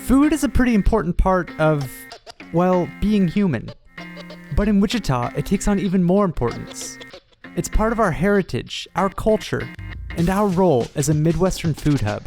Food is a pretty important part of, well, being human. But in Wichita, it takes on even more importance. It's part of our heritage, our culture, and our role as a Midwestern food hub.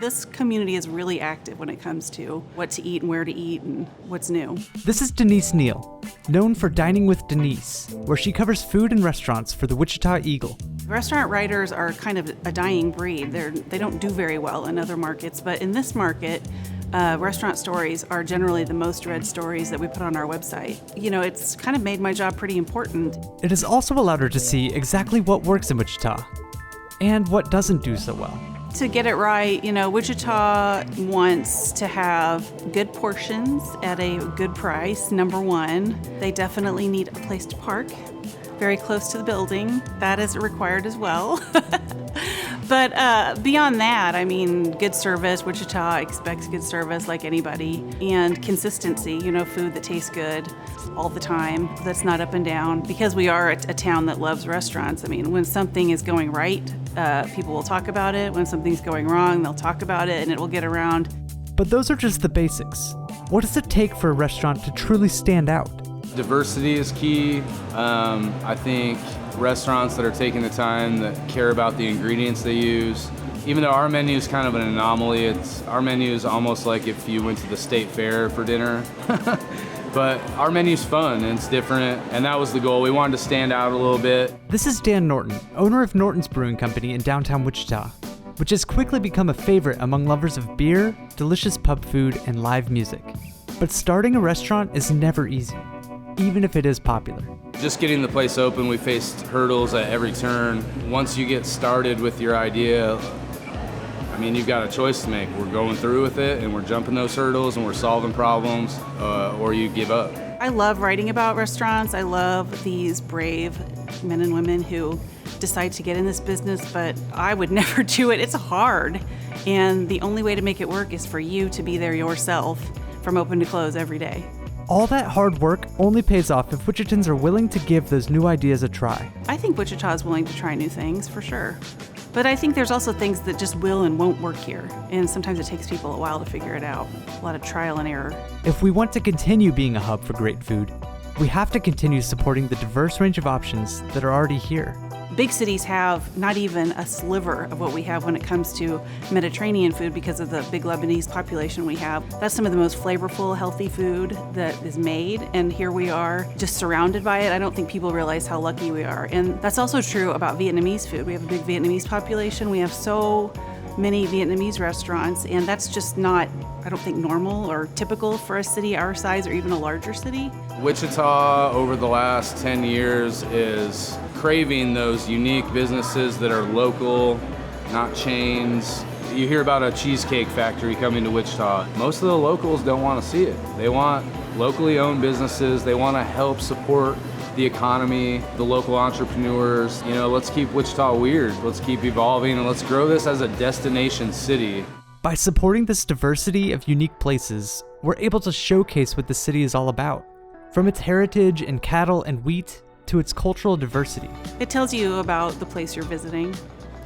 This community is really active when it comes to what to eat and where to eat and what's new. This is Denise Neal, known for Dining with Denise, where she covers food and restaurants for the Wichita Eagle. Restaurant writers are kind of a dying breed. They don't do very well in other markets, but in this market, restaurant stories are generally the most read stories that we put on our website. You know, it's kind of made my job pretty important. It has also allowed her to see exactly what works in Wichita and what doesn't do so well. To get it right, Wichita wants to have good portions at a good price, number one. They definitely need a place to park, very close to the building. That is required as well. But beyond that, good service. Wichita expects good service like anybody. And consistency, food that tastes good all the time, that's not up and down. Because we are a town that loves restaurants, when something is going right, people will talk about it. When something's going wrong, they'll talk about it and it will get around. But those are just the basics. What does it take for a restaurant to truly stand out? Diversity is key. I think restaurants that are taking the time, that care about the ingredients they use. Even though our menu is kind of an anomaly, our menu is almost like if you went to the state fair for dinner. But our menu's fun and it's different, and that was the goal. We wanted to stand out a little bit. This is Dan Norton, owner of Norton's Brewing Company in downtown Wichita, which has quickly become a favorite among lovers of beer, delicious pub food, and live music. But starting a restaurant is never easy, even if it is popular. Just getting the place open, we faced hurdles at every turn. Once you get started with your idea, you've got a choice to make. We're going through with it and we're jumping those hurdles and we're solving problems, or you give up. I love writing about restaurants. I love these brave men and women who decide to get in this business, but I would never do it. It's hard. And the only way to make it work is for you to be there yourself from open to close every day. All that hard work only pays off if Wichitans are willing to give those new ideas a try. I think Wichita is willing to try new things, for sure. But I think there's also things that just will and won't work here. And sometimes it takes people a while to figure it out. A lot of trial and error. If we want to continue being a hub for great food, we have to continue supporting the diverse range of options that are already here. Big cities have not even a sliver of what we have when it comes to Mediterranean food because of the big Lebanese population we have. That's some of the most flavorful, healthy food that is made, and here we are just surrounded by it. I don't think people realize how lucky we are. And that's also true about Vietnamese food. We have a big Vietnamese population. We have so many Vietnamese restaurants, and that's just not, I don't think, normal or typical for a city our size or even a larger city. Wichita, over the last 10 years, is craving those unique businesses that are local, not chains. You hear about a cheesecake factory coming to Wichita. Most of the locals don't want to see it. They want locally owned businesses. They want to help support the economy, the local entrepreneurs. Let's keep Wichita weird. Let's keep evolving, and let's grow this as a destination city. By supporting this diversity of unique places, we're able to showcase what the city is all about. From its heritage in cattle and wheat to its cultural diversity. It tells you about the place you're visiting,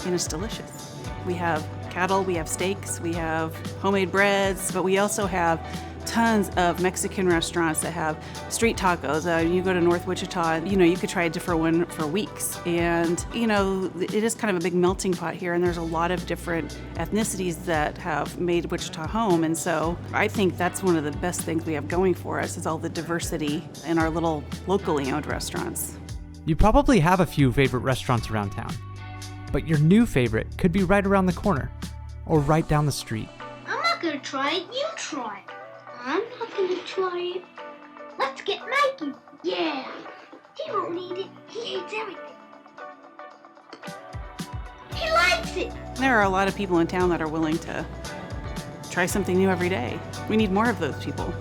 and it's delicious. We have cattle, we have steaks, we have homemade breads, but we also have tons of Mexican restaurants that have street tacos. You go to North Wichita, you could try a different one for weeks. And, it is kind of a big melting pot here, and there's a lot of different ethnicities that have made Wichita home. And so I think that's one of the best things we have going for us is all the diversity in our little locally owned restaurants. You probably have a few favorite restaurants around town, but your new favorite could be right around the corner or right down the street. I'm not gonna try it, you try it. I'm not gonna try it. Let's get Mikey. Yeah. He won't need it. He hates everything. He likes it. There are a lot of people in town that are willing to try something new every day. We need more of those people.